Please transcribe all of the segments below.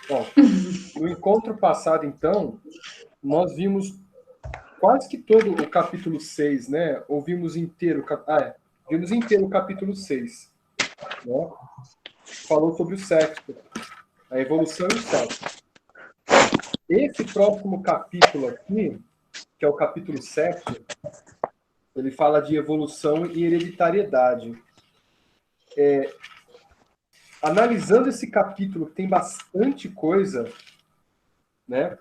Bom, no encontro passado, então, nós vimos quase que todo o capítulo 6, né? Ouvimos inteiro, vimos inteiro o capítulo 6, né? Falou sobre o sexo, a evolução e o sexo. Esse próximo capítulo aqui, que é o capítulo 7, ele fala de evolução e hereditariedade. Analisando esse capítulo, que tem bastante coisa, né?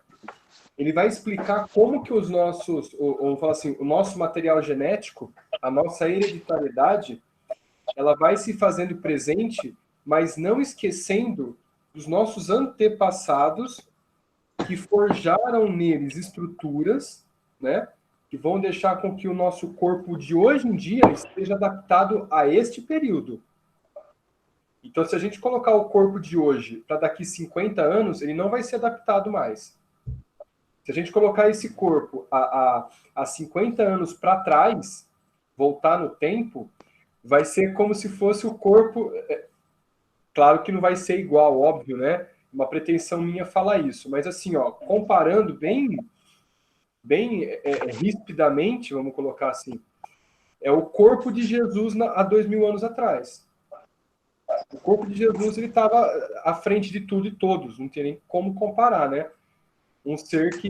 Ele vai explicar como que os nossos, ou vamos falar assim, o nosso material genético, a nossa hereditariedade, ela vai se fazendo presente, mas não esquecendo dos nossos antepassados que forjaram neles estruturas, né, que vão deixar com que o nosso corpo de hoje em dia esteja adaptado a este período. Então, se a gente colocar o corpo de hoje para daqui 50 anos, ele não vai ser adaptado mais. Se a gente colocar esse corpo há 50 anos para trás, voltar no tempo, vai ser como se fosse o corpo... Claro que não vai ser igual, óbvio, né? Uma pretensão minha falar isso. Mas assim, ó, comparando bem rispidamente, vamos colocar assim, é o corpo de Jesus há 2000 anos atrás. O corpo de Jesus, ele estava à frente de tudo e todos, não tem nem como comparar, né? Um ser que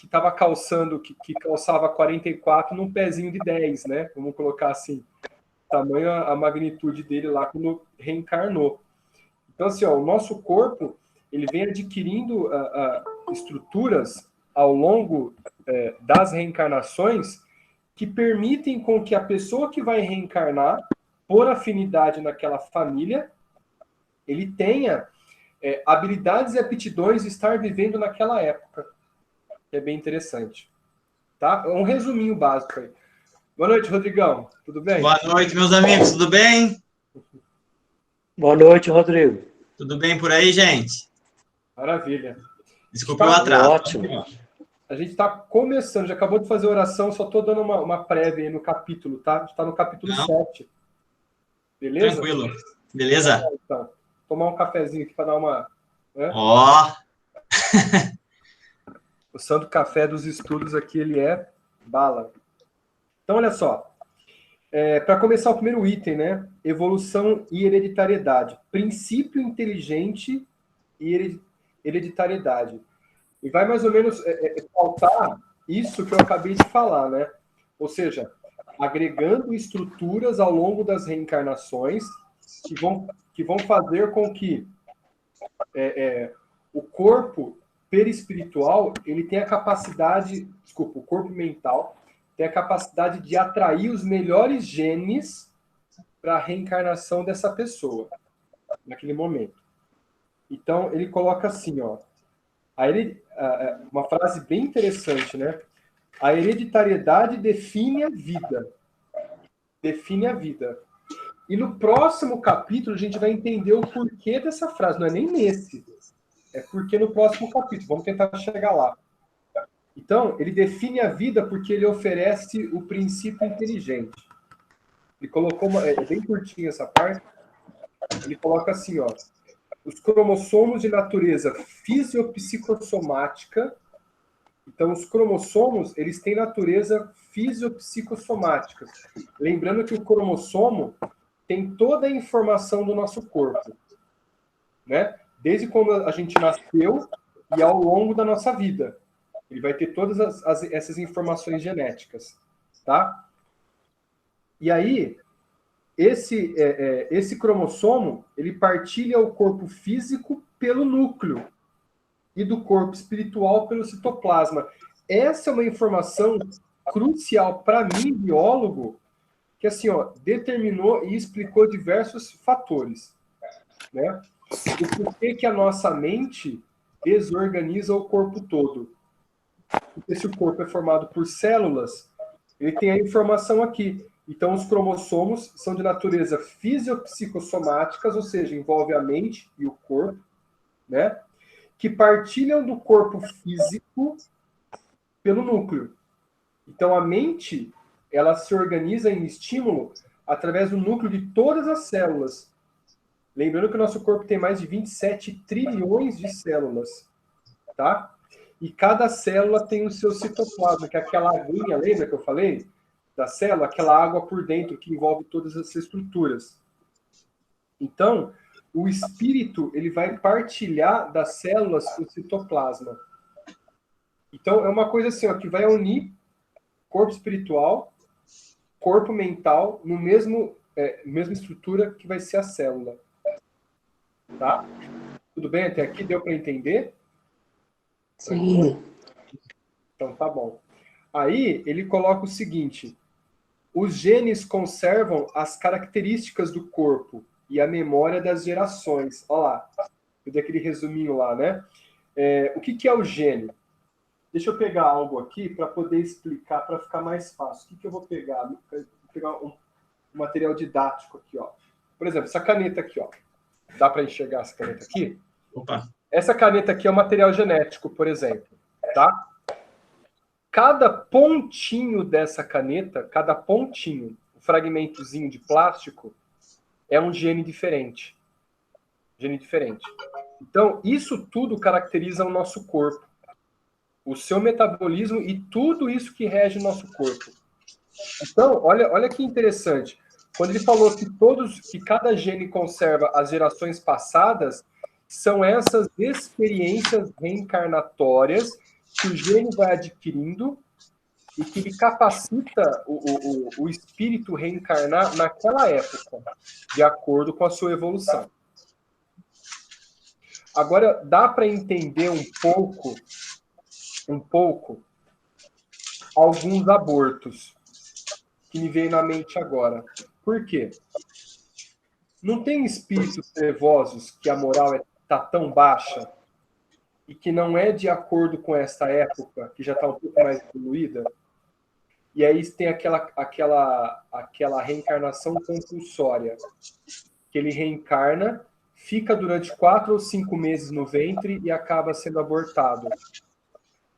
estava calçando, que calçava 44 num pezinho de 10, né? Vamos colocar assim, tamanho a magnitude dele lá quando reencarnou. Então, assim, ó, o nosso corpo, ele vem adquirindo estruturas ao longo das reencarnações que permitem com que a pessoa que vai reencarnar, por afinidade naquela família, ele tenha habilidades e aptidões de estar vivendo naquela época. Que é bem interessante. Tá? Um resuminho básico aí. Boa noite, Rodrigão. Tudo bem? Boa noite, meus amigos. Tudo bem? Boa noite, Rodrigo. Tudo bem por aí, gente? Maravilha. Desculpe o atraso. Ótimo. A gente está começando, já acabou de fazer a oração, só estou dando uma prévia aí no capítulo, tá? A gente está no capítulo 7. Beleza? Tranquilo. Beleza? Então, tomar um cafezinho aqui para dar uma... Né? Ó! O santo café dos estudos aqui, ele é bala. Então, olha só. Para começar o primeiro item, né? Evolução e hereditariedade. Princípio inteligente e hereditariedade. E vai mais ou menos faltar isso que eu acabei de falar, né? Ou seja, agregando estruturas ao longo das reencarnações que vão fazer com que o corpo perispiritual, ele tenha a capacidade, o corpo mental tem a capacidade de atrair os melhores genes para a reencarnação dessa pessoa, naquele momento. Então, ele coloca assim, ó, uma frase bem interessante, né? A hereditariedade define a vida. Define a vida. E no próximo capítulo a gente vai entender o porquê dessa frase. Não é nem nesse. É porque no próximo capítulo. Vamos tentar chegar lá. Então, ele define a vida porque ele oferece o princípio inteligente. Ele colocou é bem curtinha essa parte. Ele coloca assim, ó. Os cromossomos de natureza fisiopsicossomática. Então, os cromossomos, eles têm natureza fisiopsicossomática. Lembrando que o cromossomo tem toda a informação do nosso corpo, né? Desde quando a gente nasceu e ao longo da nossa vida. Ele vai ter todas essas informações genéticas, tá? E aí, esse cromossomo, ele partilha o corpo físico pelo núcleo e do corpo espiritual pelo citoplasma. Essa é uma informação crucial para mim, biólogo, que assim, ó, determinou e explicou diversos fatores, né? O porquê que a nossa mente desorganiza o corpo todo. Porque se o corpo é formado por células, ele tem a informação aqui. Então, os cromossomos são de natureza fisiopsicossomáticas, ou seja, envolve a mente e o corpo, né? Que partilham do corpo físico pelo núcleo. Então, a mente, ela se organiza em estímulo através do núcleo de todas as células. Lembrando que o nosso corpo tem mais de 27 trilhões de células, tá? E cada célula tem o seu citoplasma, que é aquela aguinha, lembra que eu falei? Da célula, aquela água por dentro que envolve todas essas estruturas. Então, o espírito, ele vai partilhar das células o citoplasma. Então, é uma coisa assim, ó, que vai unir corpo espiritual, corpo mental, no mesma estrutura que vai ser a célula. Tá? Tudo bem até aqui? Deu para entender? Sim. Então, tá bom. Aí, ele coloca o seguinte: os genes conservam as características do corpo e a memória das gerações. Olha lá, eu dei aquele resuminho lá, né? O que é o gene? Deixa eu pegar algo aqui para poder explicar, para ficar mais fácil. O que eu vou pegar? Vou pegar um material didático aqui, ó. Por exemplo, essa caneta aqui, ó. Dá para enxergar essa caneta aqui? Opa. Essa caneta aqui é um material genético, por exemplo, tá? Cada pontinho dessa caneta, cada pontinho, um fragmentozinho de plástico, é um gene diferente. Gene diferente. Então, isso tudo caracteriza o nosso corpo. O seu metabolismo e tudo isso que rege o nosso corpo. Então, olha que interessante. Quando ele falou que cada gene conserva as gerações passadas, são essas experiências reencarnatórias que o gene vai adquirindo e que ele capacita o espírito reencarnar naquela época, de acordo com a sua evolução. Agora, dá para entender um pouco alguns abortos que me veio na mente agora. Por quê? Não tem espíritos trevosos que a moral está tão baixa e que não é de acordo com essa época, que já está um pouco mais evoluída? E aí tem aquela reencarnação compulsória, que ele reencarna, fica durante 4 ou 5 meses no ventre e acaba sendo abortado.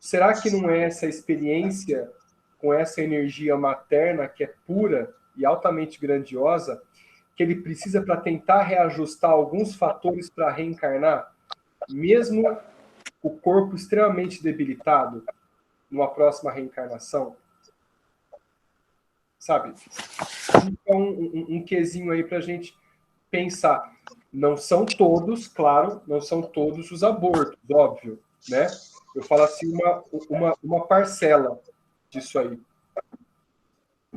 Será que não é essa experiência com essa energia materna que é pura e altamente grandiosa, que ele precisa para tentar reajustar alguns fatores para reencarnar, mesmo o corpo extremamente debilitado, numa próxima reencarnação? Sabe? Então, um quesinho aí para a gente pensar. Não são todos, claro, não são todos os abortos, óbvio, né? Eu falo assim, uma parcela disso aí.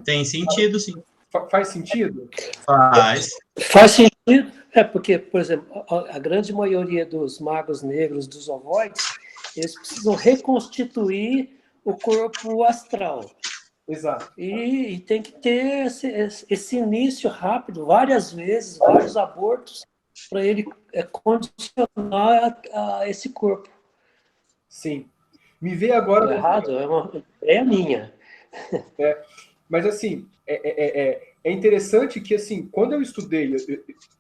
Tem sentido, sim. Faz sentido? Faz. Faz sentido, porque, por exemplo, a grande maioria dos magos negros, dos ovoides, eles precisam reconstituir o corpo astral. Exato. E tem que ter esse início rápido, várias vezes, vários abortos, para ele condicionar a esse corpo. Sim. Me veio agora... Errado, é uma ideia minha. Mas, assim, é interessante que, assim, quando eu estudei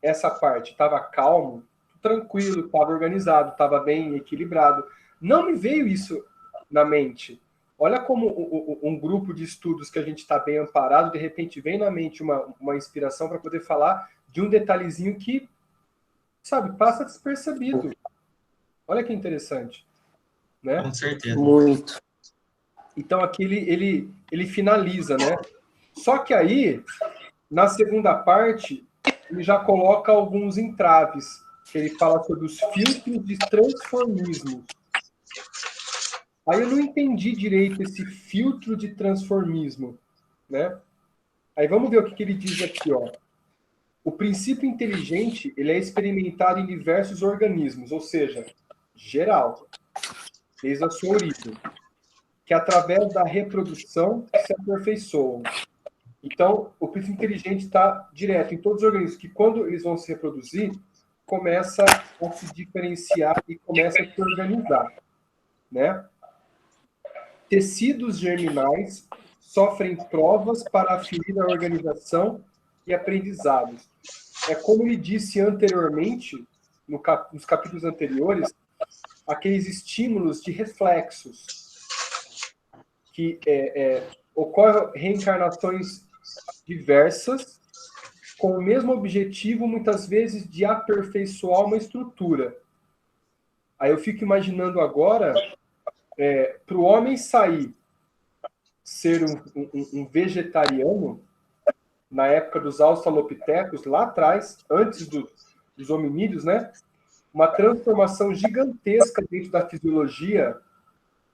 essa parte, estava calmo, tranquilo, estava organizado, estava bem equilibrado. Não me veio isso na mente. Olha como um grupo de estudos que a gente está bem amparado, de repente vem na mente uma inspiração para poder falar de um detalhezinho que, sabe, passa despercebido. Olha que interessante. Né? Com certeza. Muito. Então aqui ele finaliza, né? Só que aí, na segunda parte, ele já coloca alguns entraves, que ele fala sobre os filtros de transformismo. Aí eu não entendi direito esse filtro de transformismo, né? Aí vamos ver o que ele diz aqui, ó. O princípio inteligente, ele é experimentado em diversos organismos, ou seja, geral, desde a sua origem, que através da reprodução se aperfeiçoam. Então, o princípio inteligente está direto em todos os organismos, que quando eles vão se reproduzir, começa a se diferenciar e começa a se organizar, né? Tecidos germinais sofrem provas para aferir a organização e aprendizados. É como ele disse anteriormente, nos capítulos anteriores, aqueles estímulos de reflexos, que ocorrem reencarnações diversas, com o mesmo objetivo, muitas vezes, de aperfeiçoar uma estrutura. Aí eu fico imaginando agora, para o homem sair, ser um vegetariano, na época dos australopitecos, lá atrás, antes dos hominídeos, né? Uma transformação gigantesca dentro da fisiologia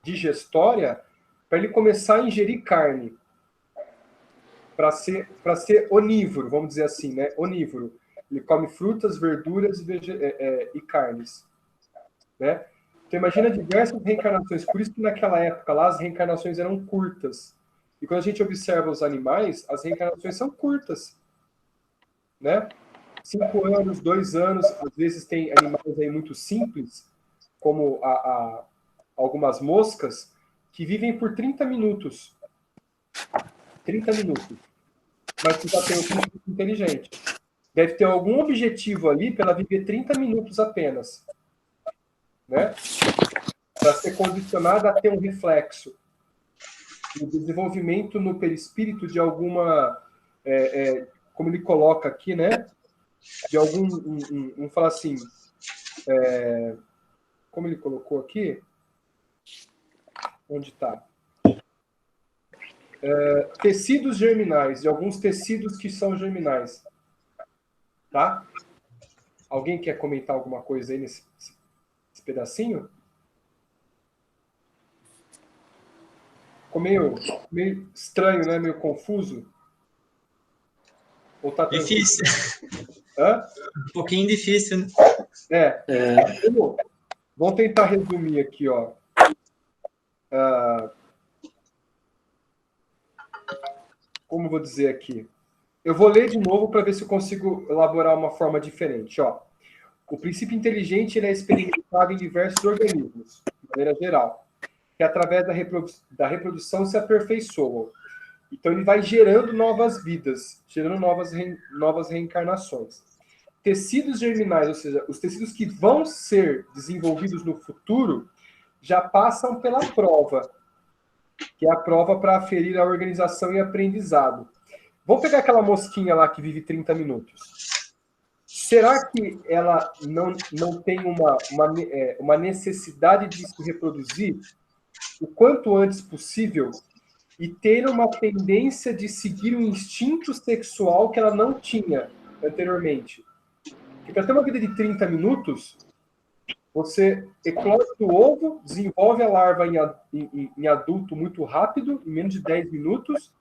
digestória para ele começar a ingerir carne. Para ser onívoro, vamos dizer assim, né? Onívoro. Ele come frutas, verduras e carnes. Né? Então imagina diversas reencarnações. Por isso que naquela época lá as reencarnações eram curtas. E quando a gente observa os animais, as reencarnações são curtas. Né? 5 anos, 2 anos, às vezes tem animais aí muito simples, como algumas moscas, que vivem por 30 minutos. 30 minutos. Mas que já tem um princípio inteligente. Deve ter algum objetivo ali para ela viver 30 minutos apenas. Né? Para ser condicionada a ter um reflexo. O desenvolvimento no perispírito de alguma... como ele coloca aqui, né? De algum... vamos falar assim... como ele colocou aqui? Onde está? Tecidos germinais, e alguns tecidos que são germinais. Tá? Alguém quer comentar alguma coisa aí nesse pedacinho? Ficou meio estranho, né? Meio confuso? Ou tá difícil. Hã? Um pouquinho difícil, né? Vamos tentar resumir aqui, ó. Como vou dizer aqui? Eu vou ler de novo para ver se eu consigo elaborar uma forma diferente. Ó. O princípio inteligente ele é experimentado em diversos organismos, de maneira geral, que através da reprodução se aperfeiçoam. Então ele vai gerando novas vidas, gerando novas reencarnações. Tecidos germinais, ou seja, os tecidos que vão ser desenvolvidos no futuro, já passam pela prova, que é a prova para aferir a organização e aprendizado. Vamos pegar aquela mosquinha lá que vive 30 minutos. Será que ela não tem uma necessidade de se reproduzir o quanto antes possível e ter uma tendência de seguir um instinto sexual que ela não tinha anteriormente? Porque para ter uma vida de 30 minutos, você eclode do ovo, desenvolve a larva em adulto muito rápido, em menos de 10 minutos,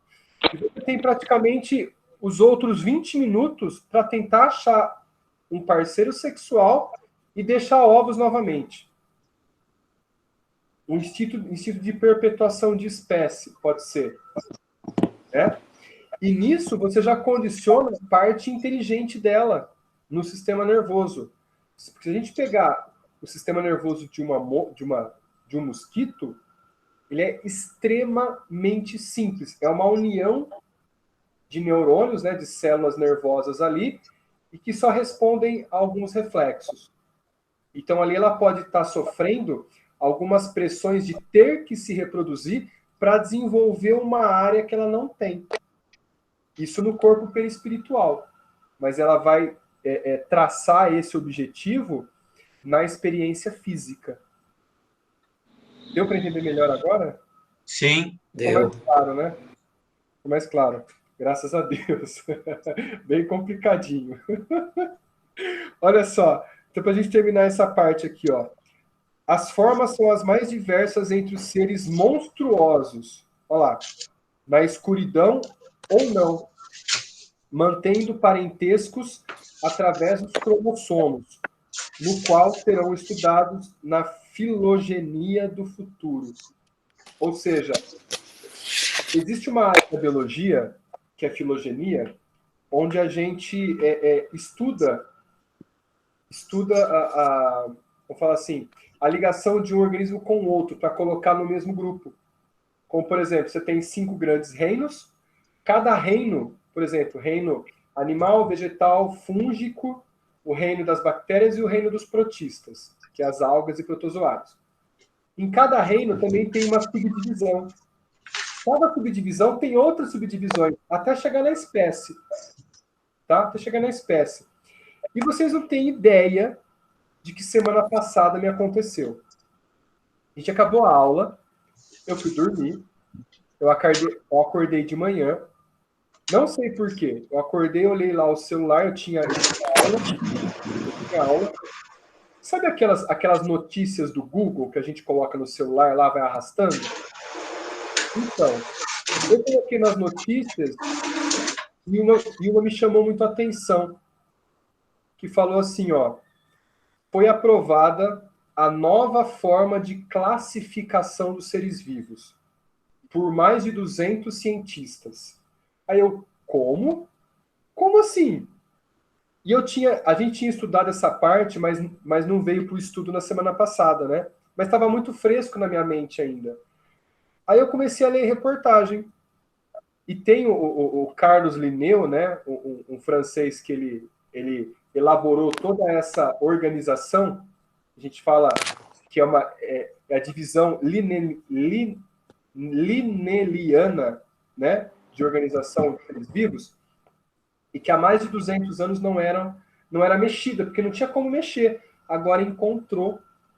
e você tem praticamente os outros 20 minutos para tentar achar um parceiro sexual e deixar ovos novamente. Um instinto de perpetuação de espécie, pode ser. Né? E nisso você já condiciona a parte inteligente dela no sistema nervoso. Se a gente pegar o sistema nervoso de um mosquito, ele é extremamente simples. É uma união de neurônios, né, de células nervosas ali, e que só respondem a alguns reflexos. Então, ali ela pode estar sofrendo algumas pressões de ter que se reproduzir para desenvolver uma área que ela não tem. Isso no corpo perispiritual. Mas ela vai traçar esse objetivo na experiência física. Deu para entender melhor agora? Sim. Deu. Ficou mais claro, né? Ficou mais claro. Graças a Deus. Bem complicadinho. Olha só. Então, para a gente terminar essa parte aqui, ó. As formas são as mais diversas entre os seres monstruosos. Olha lá. Na escuridão ou não. Mantendo parentescos através dos cromossomos, no qual serão estudados na filogenia do futuro. Ou seja, existe uma área da biologia, que é a filogenia, onde a gente estuda vamos falar assim, a ligação de um organismo com o outro, para colocar no mesmo grupo. Como, por exemplo, você tem 5 grandes reinos, cada reino, por exemplo, reino animal, vegetal, fúngico, o reino das bactérias e o reino dos protistas, que é as algas e protozoários. Em cada reino também tem uma subdivisão. Cada subdivisão tem outras subdivisões, até chegar na espécie. tá? Até chegar na espécie. E vocês não têm ideia de que semana passada me aconteceu. A gente acabou a aula, eu fui dormir, eu acordei de manhã, não sei por quê, eu acordei, olhei lá o celular, eu tinha aula. Sabe aquelas notícias do Google que a gente coloca no celular lá, vai arrastando? Então, eu coloquei nas notícias e uma me chamou muito a atenção, que falou assim, ó, foi aprovada a nova forma de classificação dos seres vivos por mais de 200 cientistas. Aí eu, como? Como assim? E a gente tinha estudado essa parte, mas não veio para o estudo na semana passada, né? Mas estava muito fresco na minha mente ainda. Aí eu comecei a ler reportagem. E tem o Carlos Linneu, né? Um francês que ele elaborou toda essa organização. A gente fala que é a divisão lineliana, né? De organização de seres vivos. E que há mais de 200 anos não era mexida, porque não tinha como mexer. Agora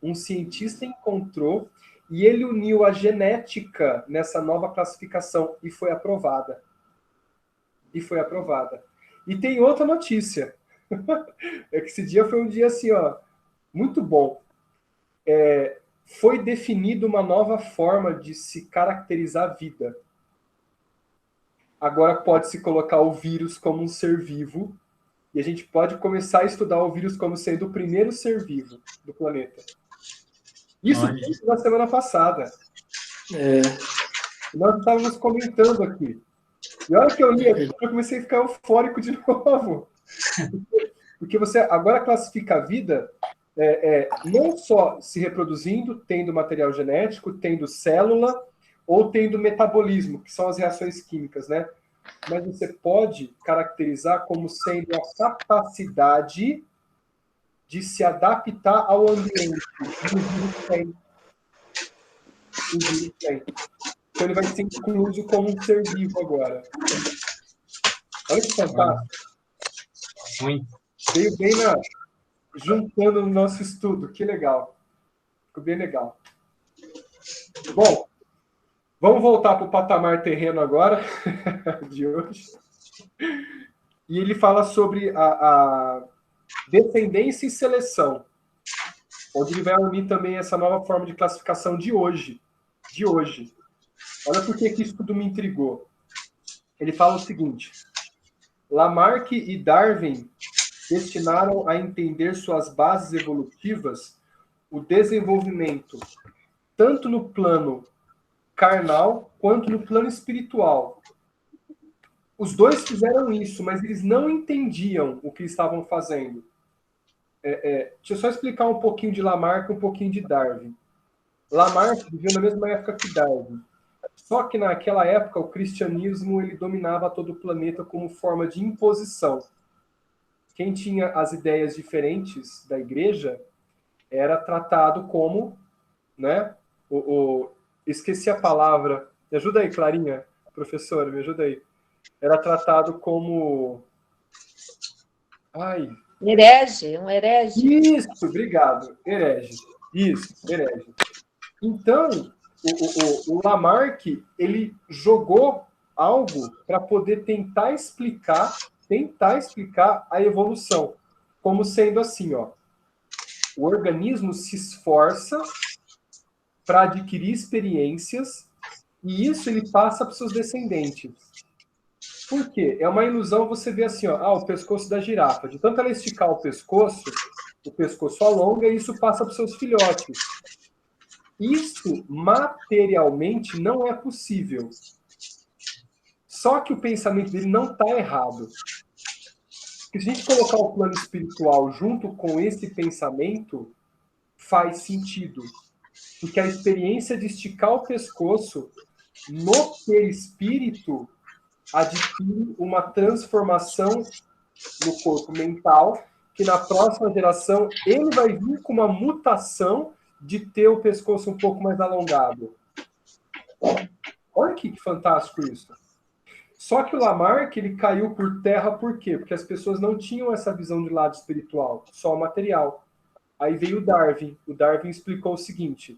um cientista encontrou, e ele uniu a genética nessa nova classificação, e foi aprovada. E tem outra notícia. É que esse dia foi um dia assim, ó, muito bom. Foi definida uma nova forma de se caracterizar a vida. Agora pode-se colocar o vírus como um ser vivo, e a gente pode começar a estudar o vírus como sendo o primeiro ser vivo do planeta. Isso tudo na semana passada. Nós estávamos comentando aqui. E a hora que eu li aqui, eu comecei a ficar eufórico de novo. Porque você agora classifica a vida não só se reproduzindo, tendo material genético, tendo célula, ou tendo metabolismo, que são as reações químicas, né? Mas você pode caracterizar como sendo a capacidade de se adaptar ao ambiente. O vírus tem. Então ele vai ser incluso como um ser vivo agora. Olha que fantástico. Veio bem juntando no nosso estudo. Que legal. Ficou bem legal. Bom, vamos voltar para o patamar terreno agora, de hoje. E ele fala sobre a descendência e seleção, onde ele vai unir também essa nova forma de classificação de hoje. Olha por que isso tudo me intrigou. Ele fala o seguinte: Lamarck e Darwin destinaram a entender suas bases evolutivas o desenvolvimento tanto no plano carnal quanto no plano espiritual. Os dois fizeram isso, mas eles não entendiam o que estavam fazendo. Deixa eu só explicar um pouquinho de Lamarck e um pouquinho de Darwin. Lamarck viveu na mesma época que Darwin. Só que naquela época o cristianismo ele dominava todo o planeta como forma de imposição. Quem tinha as ideias diferentes da igreja era tratado como, né? Esqueci a palavra. Me ajuda aí, Clarinha, professora, me ajuda aí. Era tratado como... Herege, um herege. Isso, obrigado. Herege. Isso, herege. Então, o Lamarck, ele jogou algo para poder tentar explicar a evolução, como sendo assim, ó, o organismo se esforça para adquirir experiências e isso ele passa para os seus descendentes. Por quê? É uma ilusão você ver assim, ó, o pescoço da girafa. De tanto ela esticar o pescoço alonga e isso passa para os seus filhotes. Isso, materialmente, não é possível. Só que o pensamento dele não está errado. Porque se a gente colocar o plano espiritual junto com esse pensamento, faz sentido. Porque a experiência de esticar o pescoço no perispírito adquire uma transformação no corpo mental, que na próxima geração ele vai vir com uma mutação de ter o pescoço um pouco mais alongado. Olha que fantástico isso. Só que o Lamarck, ele caiu por terra por quê? Porque as pessoas não tinham essa visão de lado espiritual, só o material. Aí veio o Darwin. O Darwin explicou o seguinte: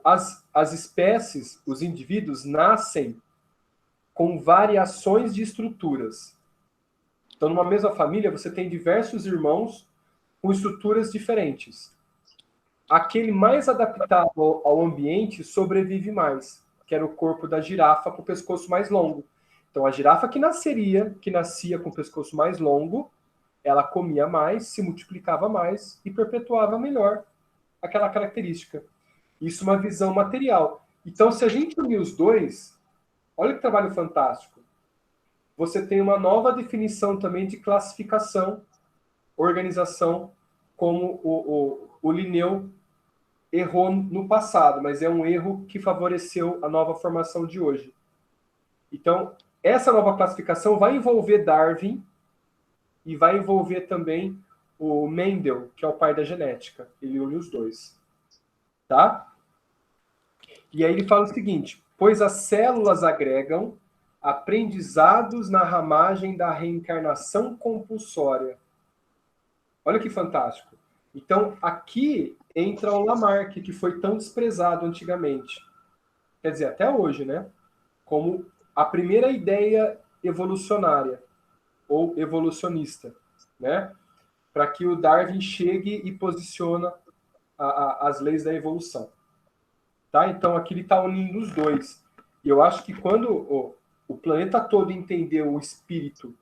as espécies, os indivíduos, nascem com variações de estruturas. Então, numa mesma família, você tem diversos irmãos com estruturas diferentes. Aquele mais adaptado ao ambiente sobrevive mais, que era o corpo da girafa com o pescoço mais longo. Então, a girafa que nascia com o pescoço mais longo, ela comia mais, se multiplicava mais e perpetuava melhor aquela característica. Isso é uma visão material. Então, se a gente unir os dois, olha que trabalho fantástico. Você tem uma nova definição também de classificação, organização, como o Linneu errou no passado, mas é um erro que favoreceu a nova formação de hoje. Então, essa nova classificação vai envolver Darwin e vai envolver também o Mendel, que é o pai da genética. Ele une os dois. Tá? E aí ele fala o seguinte: pois as células agregam aprendizados na ramagem da reencarnação compulsória. Olha que fantástico. Então, aqui entra o Lamarck, que foi tão desprezado antigamente. Quer dizer, até hoje, né? Como a primeira ideia evolucionária, ou evolucionista, né? Para que o Darwin chegue e posiciona as leis da evolução. Tá? Então, aqui ele está unindo os dois. E eu acho que quando o planeta todo entendeu o espírito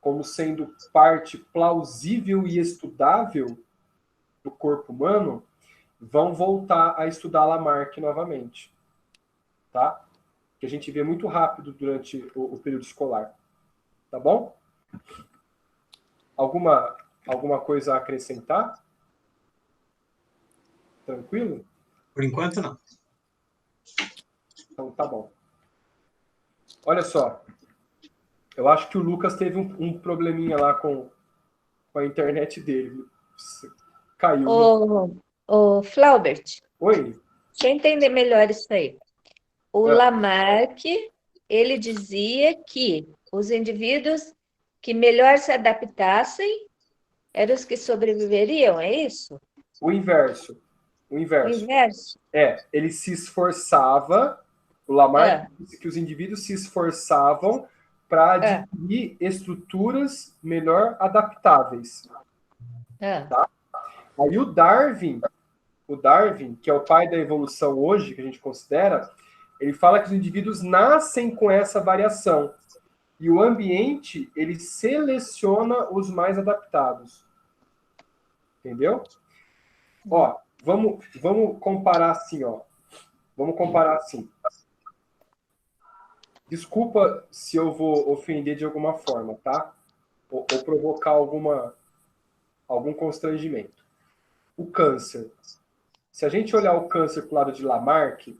como sendo parte plausível e estudável do corpo humano, vão voltar a estudar Lamarck novamente. Tá? Que a gente vê muito rápido durante o período escolar. Tá bom? Alguma coisa a acrescentar? Tranquilo? Por enquanto, não. Então, tá bom. Olha só. Eu acho que o Lucas teve um probleminha lá com a internet dele. Caiu. Ô, Flaubert, Oi? deixa eu entender melhor isso aí. O Lamarck, ele dizia que os indivíduos que melhor se adaptassem eram os que sobreviveriam, é isso? O inverso. O O inverso. inverso? Ele se esforçava, o Lamarck disse que os indivíduos se esforçavam para adquirir estruturas melhor adaptáveis. Tá? Aí o Darwin, que é o pai da evolução hoje, que a gente considera, ele fala que os indivíduos nascem com essa variação. E o ambiente, ele seleciona os mais adaptados. Entendeu? Ó, vamos comparar assim, ó. Vamos comparar assim. Desculpa se eu vou ofender de alguma forma, tá? Ou provocar algum constrangimento. O câncer. Se a gente olhar o câncer pro lado de Lamarck,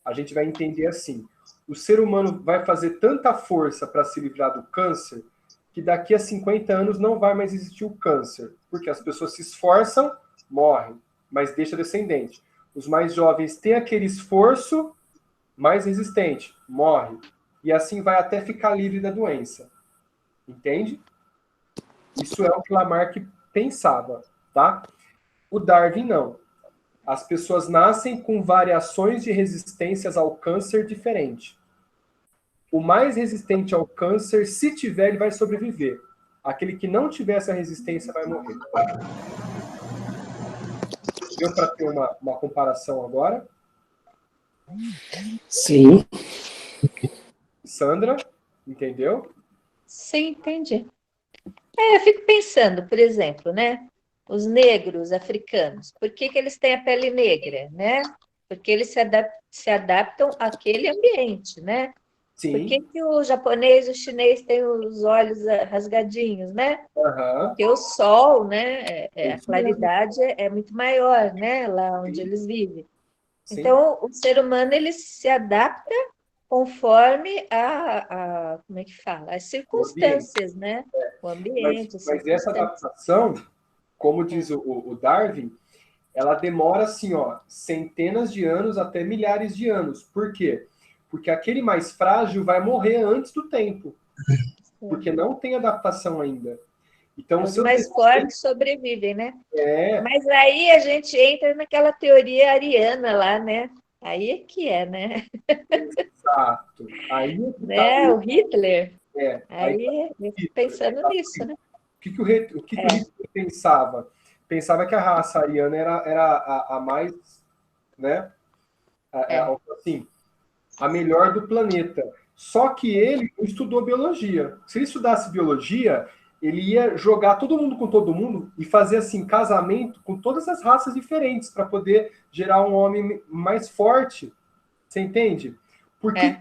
a gente vai entender assim: o ser humano vai fazer tanta força para se livrar do câncer que daqui a 50 anos não vai mais existir o câncer, porque as pessoas se esforçam, morrem, mas deixa descendente. Os mais jovens têm aquele esforço mais resistente, morre. E assim vai até ficar livre da doença. Entende? Isso é o que Lamarck pensava, tá? O Darwin não. As pessoas nascem com variações de resistências ao câncer diferente. O mais resistente ao câncer, se tiver, ele vai sobreviver. Aquele que não tiver essa resistência vai morrer. Deu para ter uma comparação agora? Sim. Sandra, entendeu? Sim, entendi. Eu fico pensando, por exemplo, né? Os negros africanos, por que eles têm a pele negra, né? Porque eles se adaptam àquele ambiente, né? Sim. Por que o japonês e o chinês têm os olhos rasgadinhos, né? Porque o sol, né? A claridade é muito maior, né? Lá onde eles vivem. Sim. Então, o ser humano ele se adapta conforme como é que fala? As circunstâncias, né? O ambiente, Mas essa adaptação, como diz o Darwin, ela demora assim, ó, centenas de anos até milhares de anos. Por quê? Porque aquele mais frágil vai morrer antes do tempo, porque não tem adaptação ainda. Então, os mais fortes sobrevivem, né? É. Mas aí a gente entra naquela teoria ariana lá, né? Aí é que é, né? Exato. Aí né? O Hitler. É. Aí pensando nisso, né? O que o Hitler pensava? Pensava que a raça ariana era a mais, né? Assim, a melhor do planeta. Só que ele não estudou biologia. Se ele estudasse biologia, ele ia jogar todo mundo com todo mundo e fazer assim casamento com todas as raças diferentes para poder gerar um homem mais forte. Você entende? Por que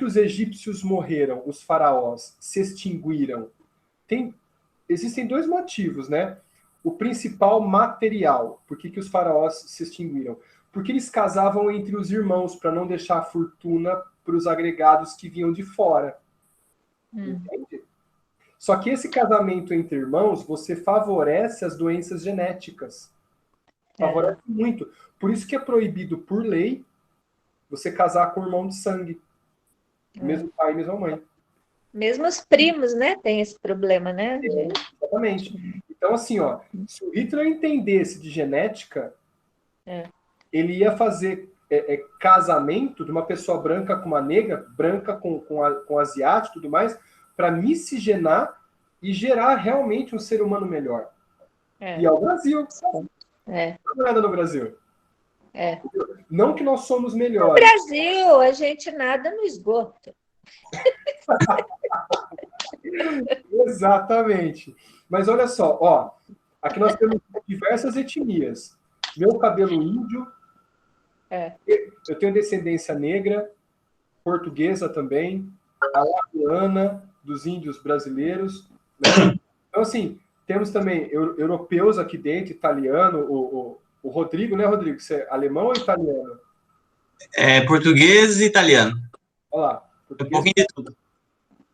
os egípcios morreram, os faraós se extinguiram? Existem dois motivos, né? O principal, material. Por que os faraós se extinguiram? Porque eles casavam entre os irmãos para não deixar fortuna para os agregados que vinham de fora. Entende? Só que esse casamento entre irmãos, você favorece as doenças genéticas. Favorece muito. Por isso que é proibido por lei você casar com um irmão de sangue. Mesmo pai e mesma mãe. Mesmo os primos, né? Tem esse problema, né? Exatamente. Então, assim, ó, se o Hitler entendesse de genética, ele ia fazer casamento de uma pessoa branca com uma negra, branca com asiático e tudo mais, para miscigenar e gerar realmente um ser humano melhor. E é o Brasil. Dá uma olhada no Brasil. Não que nós somos melhores. No Brasil, a gente nada no esgoto. Exatamente. Mas olha só, ó, aqui nós temos diversas etnias. Meu cabelo índio, eu tenho descendência negra, portuguesa também, alagoana, dos índios brasileiros, né? Então, assim, temos também europeus aqui dentro, italiano, o Rodrigo, né, Rodrigo? Você é alemão ou italiano? Português e italiano. Olha lá. Um pouquinho de tudo.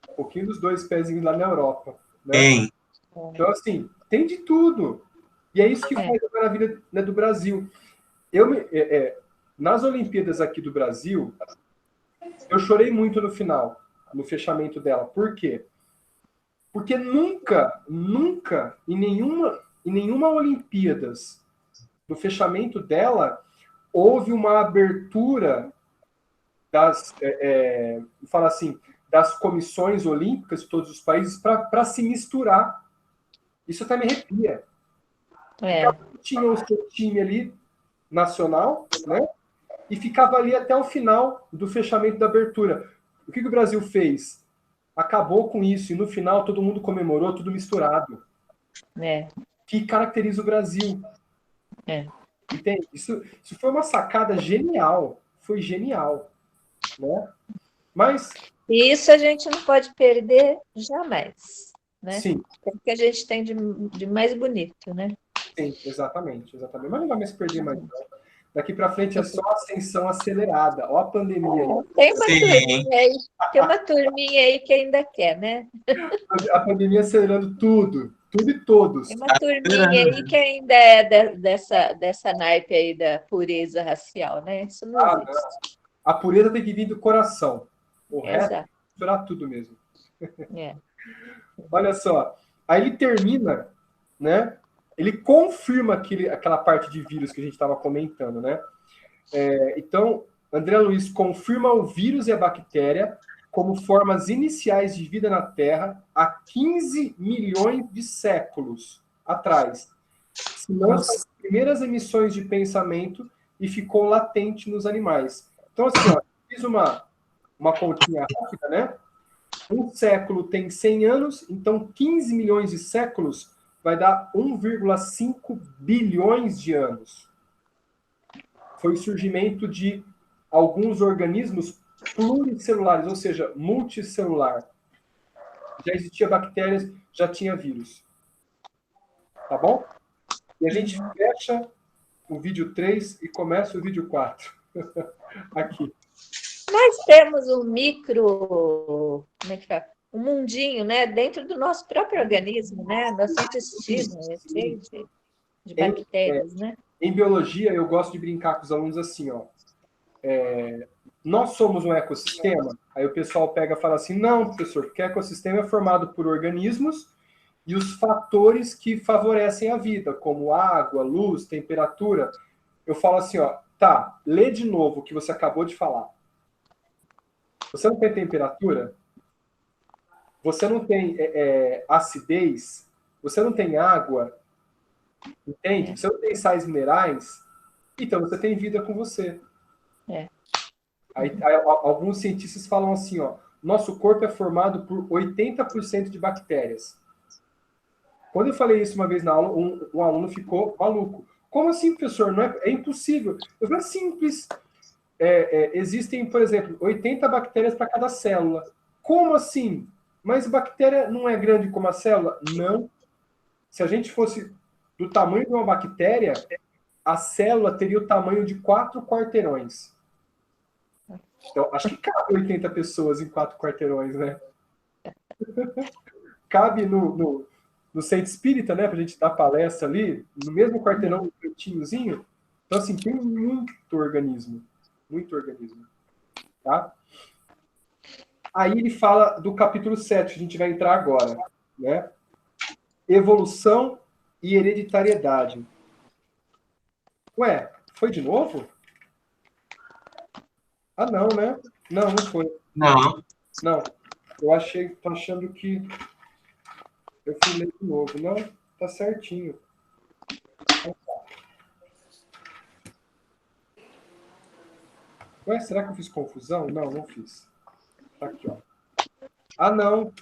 Um pouquinho dos dois pezinhos lá na Europa. Né? Tem. Então, assim, tem de tudo. E é isso que faz a maravilha, né, do Brasil. Nas Olimpíadas aqui do Brasil, eu chorei muito no final, no fechamento dela. Por quê? Porque nunca em nenhuma Olimpíadas, no fechamento dela, houve uma abertura das comissões olímpicas de todos os países para se misturar. Isso até me arrepia. Tinha o seu time ali, nacional, né? E ficava ali até o final do fechamento da abertura. O que o Brasil fez? Acabou com isso, e no final todo mundo comemorou, tudo misturado. Que caracteriza o Brasil. Entende? Isso foi uma sacada genial. Foi genial. Né? Mas... isso a gente não pode perder jamais. Né? Sim. É o que a gente tem de mais bonito, né? Sim, exatamente. Mas não vai mais perder mais. Daqui para frente é só ascensão acelerada. Ó a pandemia. Tem uma turminha aí que ainda quer, né? A pandemia acelerando tudo e todos. Tem uma turminha aí que ainda é dessa naipe aí da pureza racial, né? Isso não existe. Não. A pureza tem que vir do coração. O resto é misturar tudo mesmo. Olha só. Aí ele termina, né? Ele confirma aquela parte de vírus que a gente estava comentando, né? Então, André Luiz confirma o vírus e a bactéria como formas iniciais de vida na Terra há 15 milhões de séculos atrás. Se não são as primeiras emissões de pensamento e ficou latente nos animais. Então, assim, ó, fiz uma continha rápida, né? Um século tem 100 anos, então 15 milhões de séculos vai dar 1,5 bilhões de anos. Foi o surgimento de alguns organismos pluricelulares, ou seja, multicelular. Já existia bactérias, já tinha vírus. Tá bom? E a gente fecha o vídeo 3 e começa o vídeo 4. Aqui. Nós temos um micro... como é que fala? Um mundinho, né, dentro do nosso próprio organismo, né? Nosso intestino é cheio de bactérias, né? Em biologia, eu gosto de brincar com os alunos assim, ó. nós somos um ecossistema? Aí o pessoal pega e fala assim, não, professor, porque ecossistema é formado por organismos e os fatores que favorecem a vida, como água, luz, temperatura. Eu falo assim, ó, tá, lê de novo o que você acabou de falar. Você não tem temperatura? Você não tem acidez? Você não tem água? Entende? Você não tem sais minerais? Então você tem vida com você. Aí, alguns cientistas falam assim, ó, nosso corpo é formado por 80% de bactérias. Quando eu falei isso uma vez na aula, um aluno ficou maluco. Como assim, professor? Não é impossível. Eu falei, é simples. Existem, por exemplo, 80 bactérias para cada célula. Como assim? Mas bactéria não é grande como a célula? Não. Se a gente fosse do tamanho de uma bactéria, a célula teria o tamanho de 4 quarteirões. Então, acho que cabe 80 pessoas em 4 quarteirões, né? Cabe no centro espírita, né? Pra gente dar palestra ali, no mesmo quarteirão, um cantinhozinho. Então, assim, tem muito organismo. Muito organismo. Tá? Aí ele fala do capítulo 7, que a gente vai entrar agora, né? Evolução e hereditariedade. Ué, foi de novo? Ah, não, né? Não, não foi. Não. Não. Tô achando que eu fui ler de novo. Não, tá certinho. Ué, será que eu fiz confusão? Não, não fiz. Tá aqui, ó. Ah, não.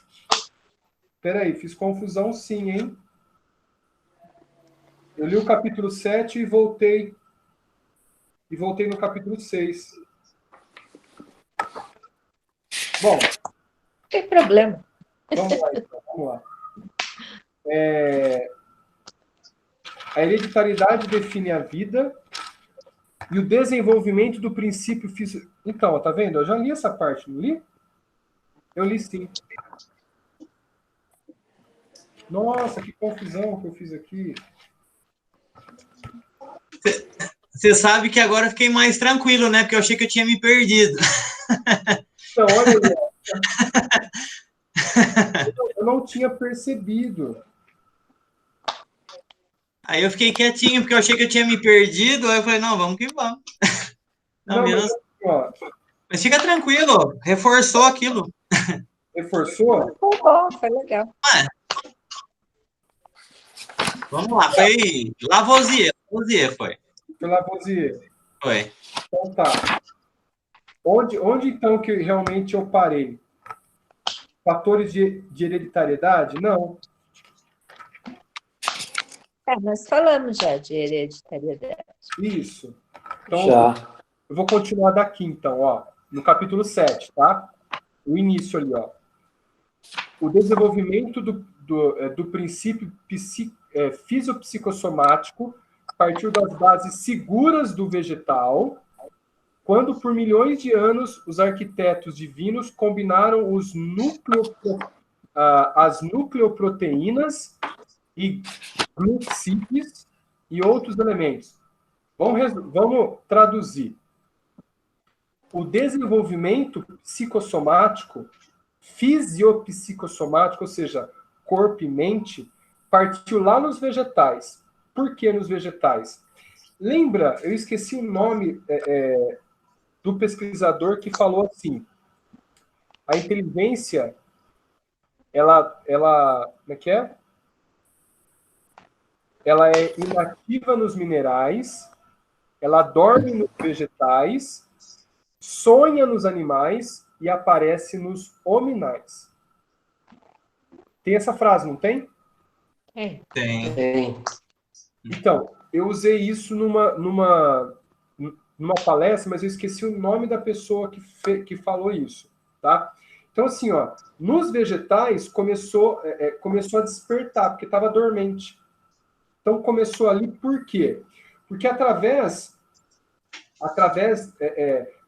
Peraí, fiz confusão sim, hein? Eu li o capítulo 7 e voltei no capítulo 6. Bom. Não tem problema. Vamos lá, então. Vamos lá. A hereditariedade define a vida e o desenvolvimento do princípio físico. Então, tá vendo? Eu já li essa parte, não li? Eu li sim. Nossa, que confusão que eu fiz aqui. Você sabe que agora eu fiquei mais tranquilo, né? Porque eu achei que eu tinha me perdido. Então, olha aí. Eu não tinha percebido. Aí eu fiquei quietinho, porque eu achei que eu tinha me perdido. Aí eu falei, não, vamos que vamos. Não, mesmo... mas, mas fica tranquilo, reforçou aquilo. Reforçou? Foi bom, foi legal. Vamos lá, foi Lavoisier foi. Foi Lavoisier. Foi. Então tá. Onde então que realmente eu parei? Fatores de hereditariedade? Não. Nós falamos já de hereditariedade. Isso. Então, Já. eu vou continuar daqui, então, ó. No capítulo 7, tá? O início ali, ó. O desenvolvimento do princípio fisiopsicossomático partiu das bases seguras do vegetal, quando por milhões de anos os arquitetos divinos combinaram as nucleoproteínas e glucídeos e outros elementos. Vamos traduzir. O desenvolvimento psicossomático, fisiopsicossomático, ou seja, corpo e mente, partiu lá nos vegetais. Por que nos vegetais? Lembra, eu esqueci o nome do pesquisador que falou assim, a inteligência, como é que é? Ela é inativa nos minerais, ela dorme nos vegetais, sonha nos animais e aparece nos hominais. Tem essa frase, não tem? Tem. Então, eu usei isso numa palestra, mas eu esqueci o nome da pessoa que falou isso, tá? Então, assim, ó, nos vegetais começou a despertar, porque estava dormente. Então, começou ali por quê? Porque através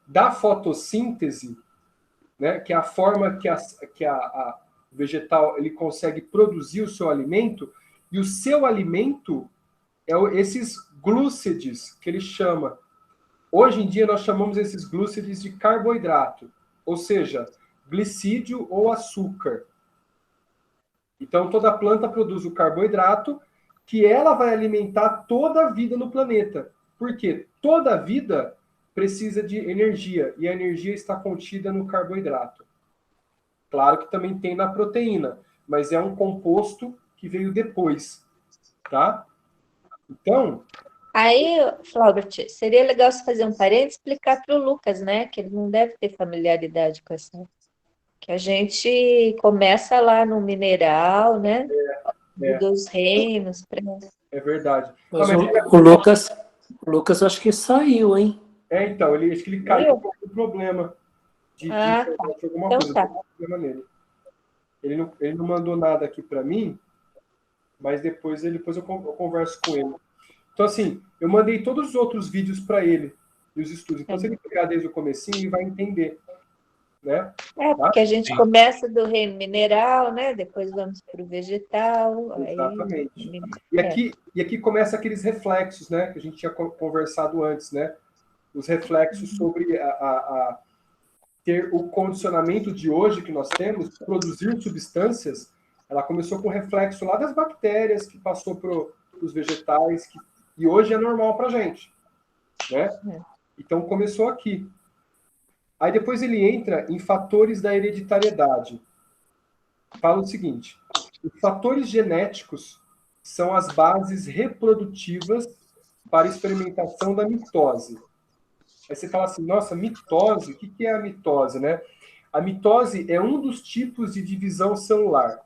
da fotossíntese, né, que é a forma que a vegetal ele consegue produzir o seu alimento, e o seu alimento é esses glúcides, que ele chama. Hoje em dia, nós chamamos esses glúcides de carboidrato, ou seja, glicídio ou açúcar. Então, toda planta produz o carboidrato, que ela vai alimentar toda a vida no planeta. Por quê? Toda a vida precisa de energia, e a energia está contida no carboidrato. Claro que também tem na proteína, mas é um composto que veio depois, tá? Então... Aí, Flaubert, seria legal você fazer um parênteses e explicar para o Lucas, né? Que ele não deve ter familiaridade com essa... Que a gente começa lá no mineral, né? Dos reinos. É verdade. Mas o Lucas acho que saiu, hein? Então, acho que ele caiu com algum problema de alguma então, coisa. Problema nele. Ele não mandou nada aqui para mim, mas depois eu converso com ele. Então, assim, eu mandei todos os outros vídeos para ele, e os estudos. Então, se ele pegar desde o comecinho, ele vai entender. Né? Porque a gente começa do reino mineral, né? Depois vamos para o vegetal. Exatamente. Aí... E aqui começa aqueles reflexos, né? Que a gente tinha conversado antes, né? Os reflexos sobre ter o condicionamento de hoje que nós temos, produzir substâncias, ela começou com reflexo lá das bactérias, que passou para os vegetais, e hoje é normal para a gente. Né? Então começou aqui. Aí depois ele entra em fatores da hereditariedade. Fala o seguinte: os fatores genéticos são as bases reprodutivas para a experimentação da mitose. Aí você fala assim, nossa, mitose, o que é a mitose, né? A mitose é um dos tipos de divisão celular,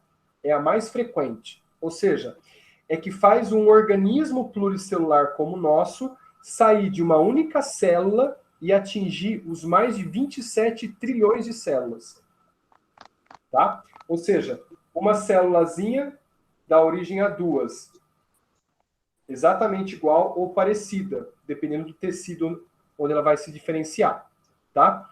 é a mais frequente. Ou seja, é que faz um organismo pluricelular como o nosso sair de uma única célula e atingir os mais de 27 trilhões de células. Tá? Ou seja, uma célulazinha dá origem a duas. Exatamente igual ou parecida, dependendo do tecido onde ela vai se diferenciar. Tá?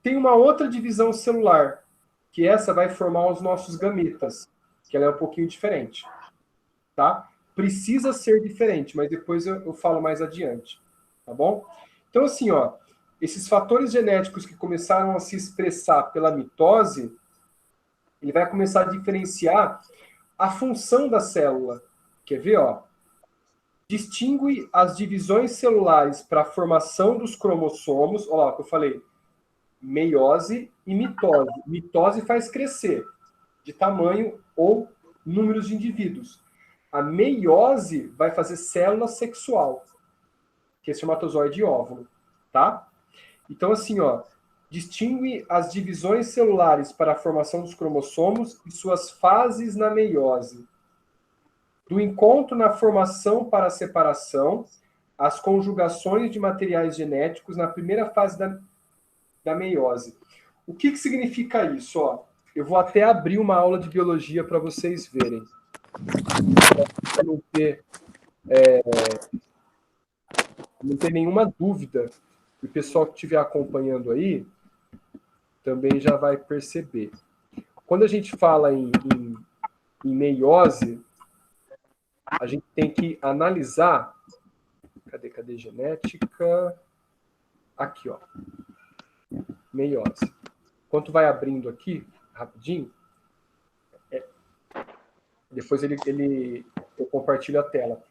Tem uma outra divisão celular, que essa vai formar os nossos gametas, que ela é um pouquinho diferente. Tá? Precisa ser diferente, mas depois eu falo mais adiante. Tá bom? Então, assim, ó, esses fatores genéticos que começaram a se expressar pela mitose, ele vai começar a diferenciar a função da célula. Quer ver? Ó? Distingue as divisões celulares para a formação dos cromossomos. Olha lá o que eu falei. Meiose e mitose. Mitose faz crescer de tamanho ou números de indivíduos. A meiose vai fazer célula sexual, que é espermatozoide e óvulo. Tá? Então, assim, ó, distingue as divisões celulares para a formação dos cromossomos e suas fases na meiose. Do encontro na formação para a separação, as conjugações de materiais genéticos na primeira fase da meiose. O que significa isso? Ó, eu vou até abrir uma aula de biologia para vocês verem. Para não ter nenhuma dúvida. O pessoal que estiver acompanhando aí também já vai perceber. Quando a gente fala em meiose, a gente tem que analisar... Cadê genética? Aqui, ó. Meiose. Enquanto vai abrindo aqui, rapidinho, depois eu compartilho a tela.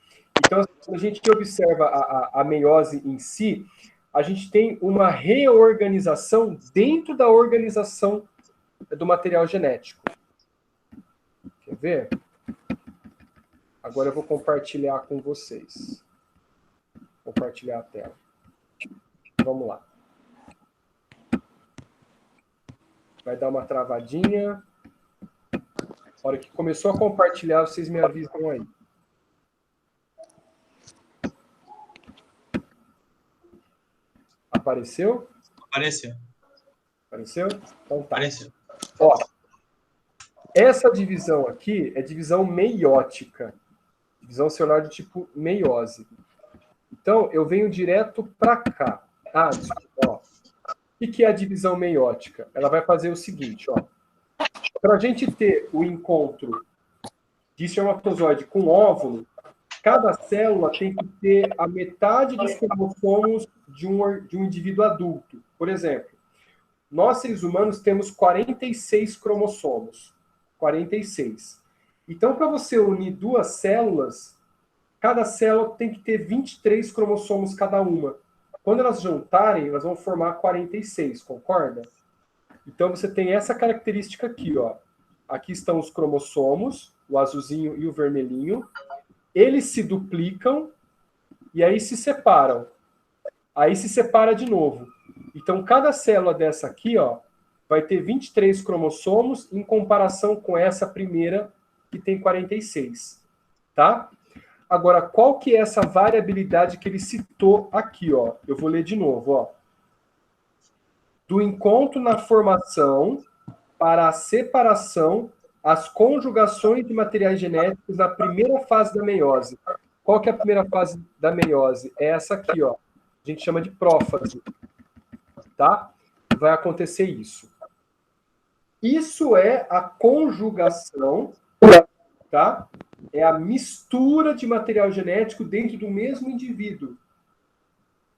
Então, quando a gente observa a meiose em si, a gente tem uma reorganização dentro da organização do material genético. Quer ver? Agora eu vou compartilhar com vocês. Compartilhar a tela. Vamos lá. Vai dar uma travadinha. Na hora que começou a compartilhar, vocês me avisam aí. Apareceu? Apareceu. Apareceu? Então tá. Apareceu. Ó, essa divisão aqui é divisão meiótica. Divisão celular do tipo meiose. Então, eu venho direto para cá. Ah, desculpa, ó. O que é a divisão meiótica? Ela vai fazer o seguinte, ó. Para a gente ter o encontro de espermatozoide com óvulo, cada célula tem que ter a metade dos cromossomos de um indivíduo adulto. Por exemplo, nós seres humanos temos 46 cromossomos. 46. Então, para você unir duas células, cada célula tem que ter 23 cromossomos cada uma. Quando elas juntarem, elas vão formar 46, concorda? Então, você tem essa característica aqui, ó. Aqui estão os cromossomos, o azulzinho e o vermelhinho. Eles se duplicam e aí se separam. Aí se separa de novo. Então, cada célula dessa aqui, ó, vai ter 23 cromossomos em comparação com essa primeira, que tem 46. Tá? Agora, qual que é essa variabilidade que ele citou aqui, ó? Eu vou ler de novo, ó. Do encontro na formação para a separação, as conjugações de materiais genéticos na primeira fase da meiose. Qual que é a primeira fase da meiose? É essa aqui, ó. A gente chama de prófase. Tá? Vai acontecer isso. Isso é a conjugação, tá? É a mistura de material genético dentro do mesmo indivíduo.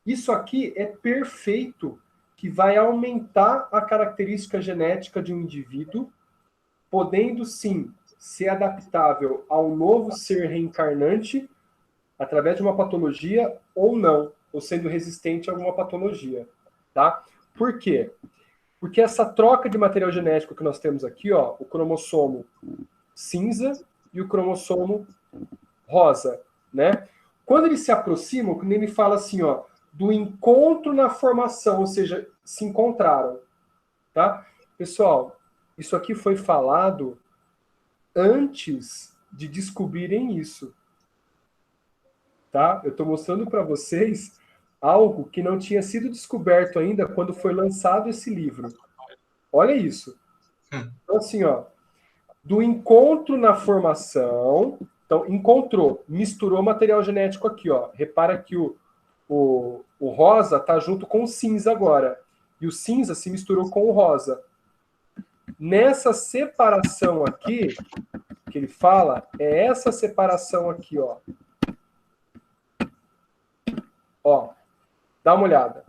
Isso aqui é perfeito, que vai aumentar a característica genética de um indivíduo, podendo sim ser adaptável ao novo ser reencarnante através de uma patologia ou não, ou sendo resistente a alguma patologia, tá? Por quê? Porque essa troca de material genético que nós temos aqui, ó, o cromossomo cinza e o cromossomo rosa, né? Quando eles se aproximam, quando ele fala assim, ó, do encontro na formação, ou seja, se encontraram, tá? Pessoal, isso aqui foi falado antes de descobrirem isso, tá? Eu estou mostrando para vocês algo que não tinha sido descoberto ainda quando foi lançado esse livro. Olha isso. Então, assim, ó, do encontro na formação, então, encontrou, misturou material genético aqui, ó. Repara que o rosa está junto com o cinza agora. E o cinza se misturou com o rosa. Nessa separação aqui, que ele fala, é essa separação aqui, ó. Ó, dá uma olhada.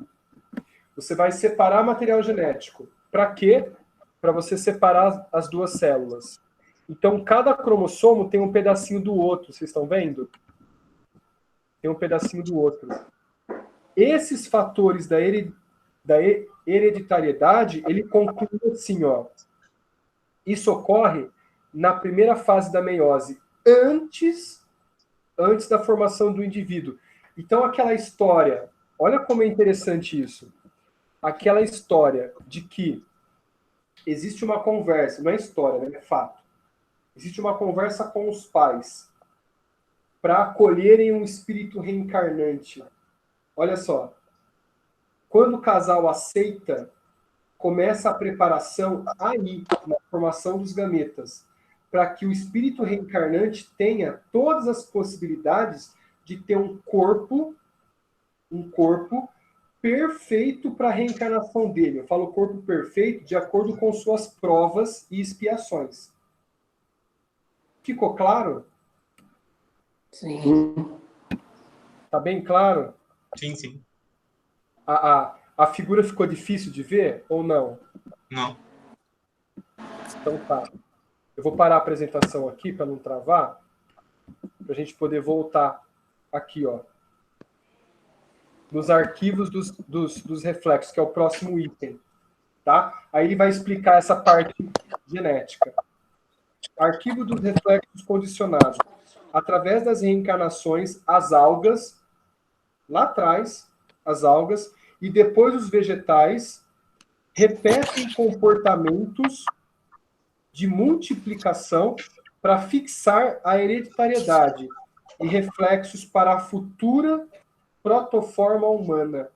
Você vai separar material genético. Para quê? Para você separar as duas células. Então, cada cromossomo tem um pedacinho do outro. Vocês estão vendo? Tem um pedacinho do outro. Esses fatores da hereditariedade, ele conclui assim, ó. Isso ocorre na primeira fase da meiose, antes da formação do indivíduo. Então, aquela história, olha como é interessante isso. Aquela história de que existe uma conversa, não é história, né? É fato. Existe uma conversa com os pais para acolherem um espírito reencarnante. Olha só. Quando o casal aceita, começa a preparação aí, na formação dos gametas, para que o espírito reencarnante tenha todas as possibilidades de ter um corpo perfeito para a reencarnação dele. Eu falo corpo perfeito de acordo com suas provas e expiações. Ficou claro? Sim. Tá bem claro? Sim, sim. A figura ficou difícil de ver ou não? Não. Então tá. Eu vou parar a apresentação aqui para não travar, para a gente poder voltar aqui, ó. Nos arquivos dos reflexos, que é o próximo item. Tá? Aí ele vai explicar essa parte genética. Arquivo dos reflexos condicionados. Através das reencarnações, as algas, lá atrás, as algas, e depois os vegetais, repetem comportamentos de multiplicação para fixar a hereditariedade e reflexos para a futura protoforma humana.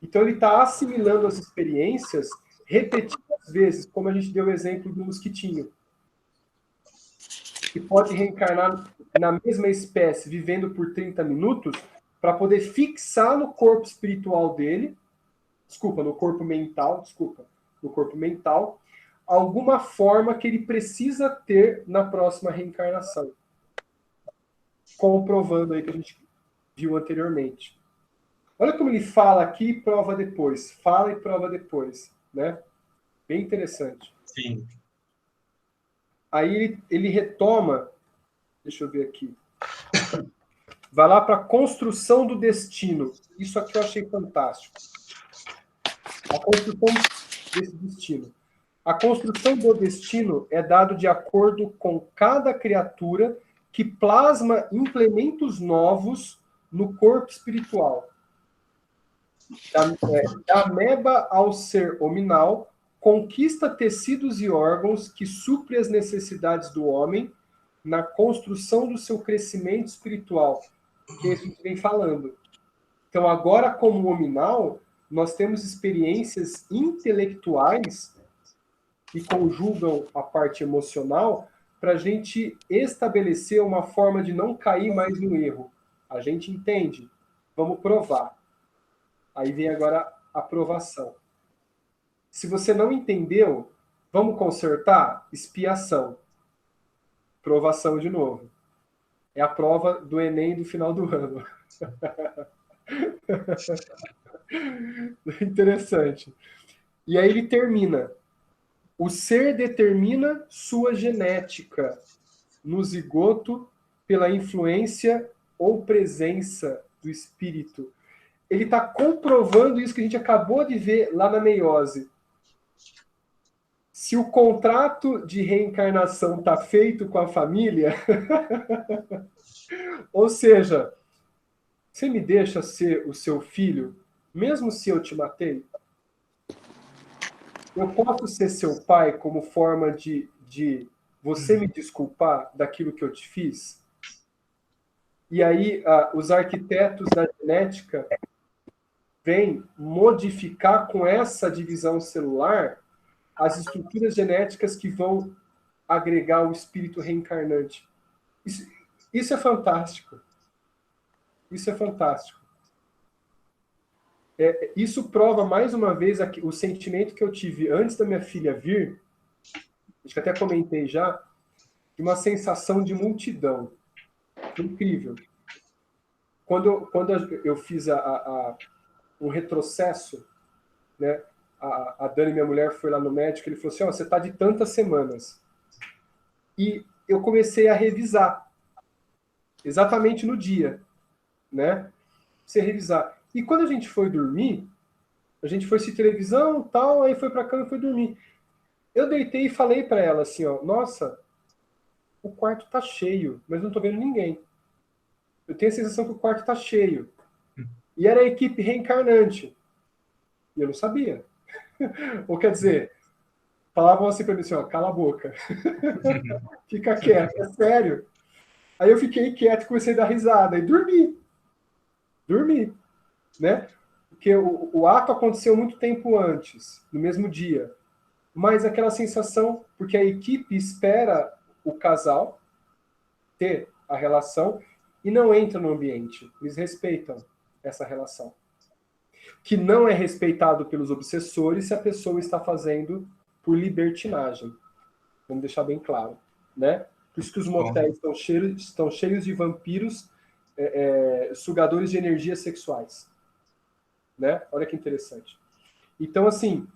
Então ele está assimilando as experiências repetidas vezes, como a gente deu o exemplo do mosquitinho, que pode reencarnar na mesma espécie, vivendo por 30 minutos, para poder fixar no corpo espiritual dele, no corpo mental, alguma forma que ele precisa ter na próxima reencarnação. comprovando aí que a gente viu anteriormente. Olha como ele fala aqui e prova depois. Fala e prova depois, né? Bem interessante. Sim. Aí ele retoma, deixa eu ver aqui. Vai lá para a construção do destino. Isso aqui eu achei fantástico. A construção desse destino. A construção do destino é dado de acordo com cada criatura que plasma implementos novos no corpo espiritual. Da ameba ao ser hominal, conquista tecidos e órgãos que suprem as necessidades do homem na construção do seu crescimento espiritual, que é isso que a gente vem falando. Então, agora, como hominal, nós temos experiências intelectuais que conjugam a parte emocional para a gente estabelecer uma forma de não cair mais no erro. A gente entende. Vamos provar. Aí vem agora a provação. Se você não entendeu, vamos consertar? Expiação. Provação de novo. É a prova do Enem do final do ano. Interessante. E aí ele termina. O ser determina sua genética no zigoto pela influência ou presença do espírito. Ele está comprovando isso que a gente acabou de ver lá na meiose. Se o contrato de reencarnação está feito com a família, ou seja, você me deixa ser o seu filho, mesmo se eu te matei? Eu posso ser seu pai como forma de você me desculpar daquilo que eu te fiz? E aí, os arquitetos da genética vêm modificar com essa divisão celular as estruturas genéticas que vão agregar o espírito reencarnante. Isso é fantástico. Isso é fantástico. Isso prova, mais uma vez, o sentimento que eu tive antes da minha filha vir, acho que até comentei já, de uma sensação de multidão. Incrível. Quando eu fiz um retrocesso, né, a Dani, minha mulher, foi lá no médico, ele falou assim, você está de tantas semanas. E eu comecei a revisar, exatamente no dia, né? Você revisar. E quando a gente foi dormir, a gente foi assistir televisão, tal, aí foi para a cama e foi dormir. Eu deitei e falei para ela assim, nossa, o quarto tá cheio, mas não tô vendo ninguém. Eu tenho a sensação que o quarto tá cheio. E era a equipe reencarnante. E eu não sabia. Ou quer dizer, falavam assim para mim assim, cala a boca. Fica quieto, é sério. Aí eu fiquei quieto e comecei a dar risada. E dormi. Dormi. Né? Porque o ato aconteceu muito tempo antes, no mesmo dia. Mas aquela sensação, porque a equipe espera o casal ter a relação e não entra no ambiente. Eles respeitam essa relação. Que não é respeitado pelos obsessores se a pessoa está fazendo por libertinagem. Vamos deixar bem claro. Né? Por isso que os motéis estão cheios de vampiros sugadores de energias sexuais. Né? Olha que interessante. Então, assim,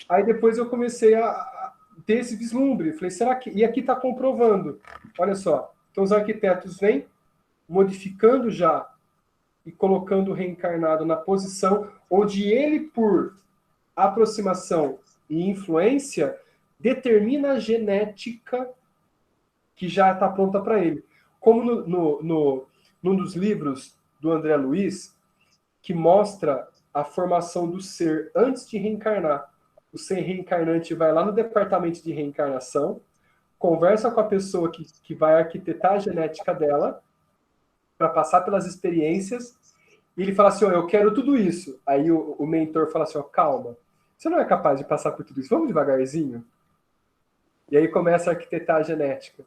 aí depois eu comecei a ter esse vislumbre. Falei, será que... E aqui está comprovando. Olha só. Então, os arquitetos vêm modificando já e colocando o reencarnado na posição onde ele, por aproximação e influência, determina a genética que já está pronta para ele. Como num dos livros do André Luiz, que mostra a formação do ser antes de reencarnar. O ser reencarnante vai lá no departamento de reencarnação, conversa com a pessoa que vai arquitetar a genética dela, para passar pelas experiências, e ele fala assim, eu quero tudo isso. Aí o mentor fala assim, calma, você não é capaz de passar por tudo isso, vamos devagarzinho? E aí começa a arquitetar a genética.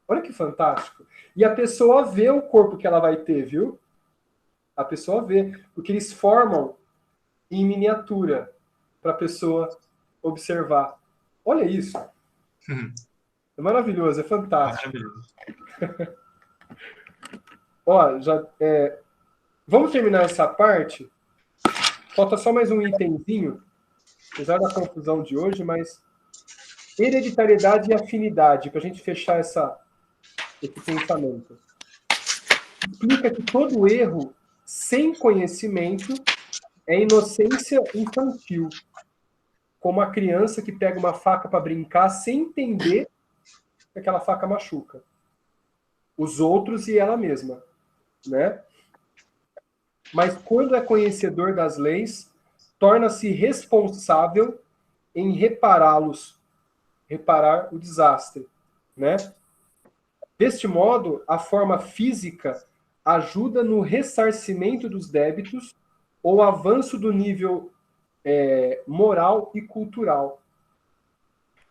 Olha que fantástico. E a pessoa vê o corpo que ela vai ter, viu? A pessoa vê, porque eles formam em miniatura para a pessoa observar. Olha isso. É maravilhoso, é fantástico. Maravilhoso. Ó, vamos terminar essa parte. Falta só mais um itemzinho, apesar da confusão de hoje, mas hereditariedade e afinidade, para a gente fechar esse pensamento. Explica que todo erro sem conhecimento é inocência infantil, como a criança que pega uma faca para brincar sem entender que aquela faca machuca os outros e ela mesma, né? Mas quando é conhecedor das leis, torna-se responsável em reparar o desastre, né? Deste modo, a forma física ajuda no ressarcimento dos débitos ou avanço do nível moral e cultural.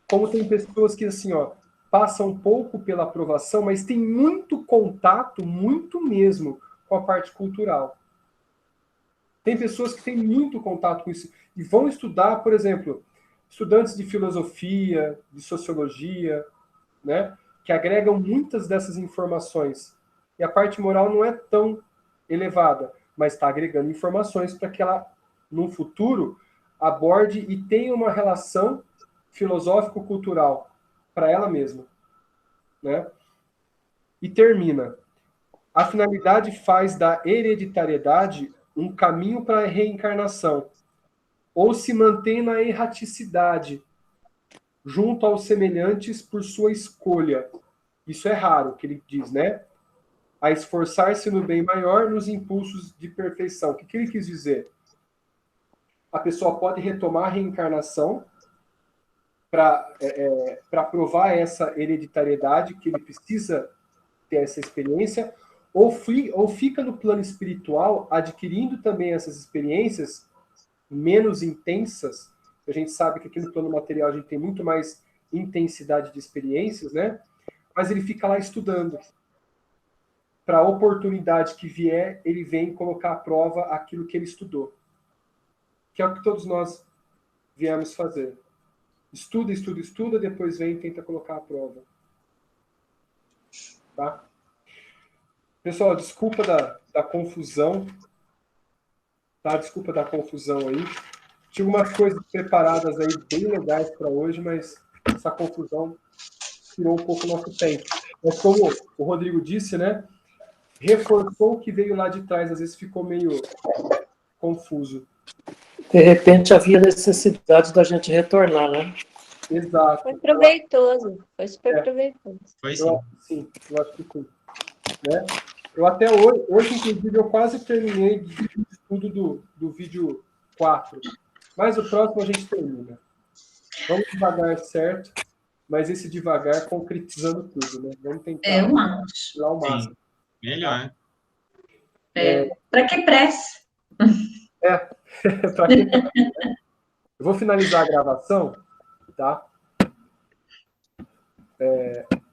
Como tem pessoas que, assim, ó, passam pouco pela aprovação, mas tem muito contato, muito mesmo, com a parte cultural. Tem pessoas que têm muito contato com isso e vão estudar, por exemplo, estudantes de filosofia, de sociologia, né, que agregam muitas dessas informações. E a parte moral não é tão elevada, mas está agregando informações para que ela, no futuro, aborde e tenha uma relação filosófico-cultural para ela mesma, né? E termina. A finalidade faz da hereditariedade um caminho para a reencarnação, ou se mantém na erraticidade, junto aos semelhantes por sua escolha. Isso é raro, que ele diz, né? A esforçar-se no bem maior, nos impulsos de perfeição. O que ele quis dizer? A pessoa pode retomar a reencarnação para provar essa hereditariedade, que ele precisa ter essa experiência, ou fica no plano espiritual, adquirindo também essas experiências menos intensas. A gente sabe que aqui no plano material a gente tem muito mais intensidade de experiências, né? Mas ele fica lá estudando. Para a oportunidade que vier, ele vem colocar à prova aquilo que ele estudou. Que é o que todos nós viemos fazer. Estuda, estuda, estuda, depois vem e tenta colocar à prova. Tá? Pessoal, desculpa da confusão. Tá? Desculpa da confusão aí. Tinha umas coisas preparadas aí bem legais para hoje, mas essa confusão tirou um pouco o nosso tempo. Mas como o Rodrigo disse, né? Reforçou o que veio lá de trás, às vezes ficou meio confuso. De repente havia necessidade da gente retornar, né? Exato. Foi proveitoso, foi super proveitoso. Foi sim. Eu acho que sim. Né? Eu até hoje, inclusive, eu quase terminei o estudo do vídeo 4. Mas o próximo a gente termina. Vamos devagar, certo? Mas esse devagar concretizando tudo, né? Vamos tentar Eu acho. ir lá o máximo. Sim. Melhor. Para que pressa? Pra que... Eu vou finalizar a gravação, tá?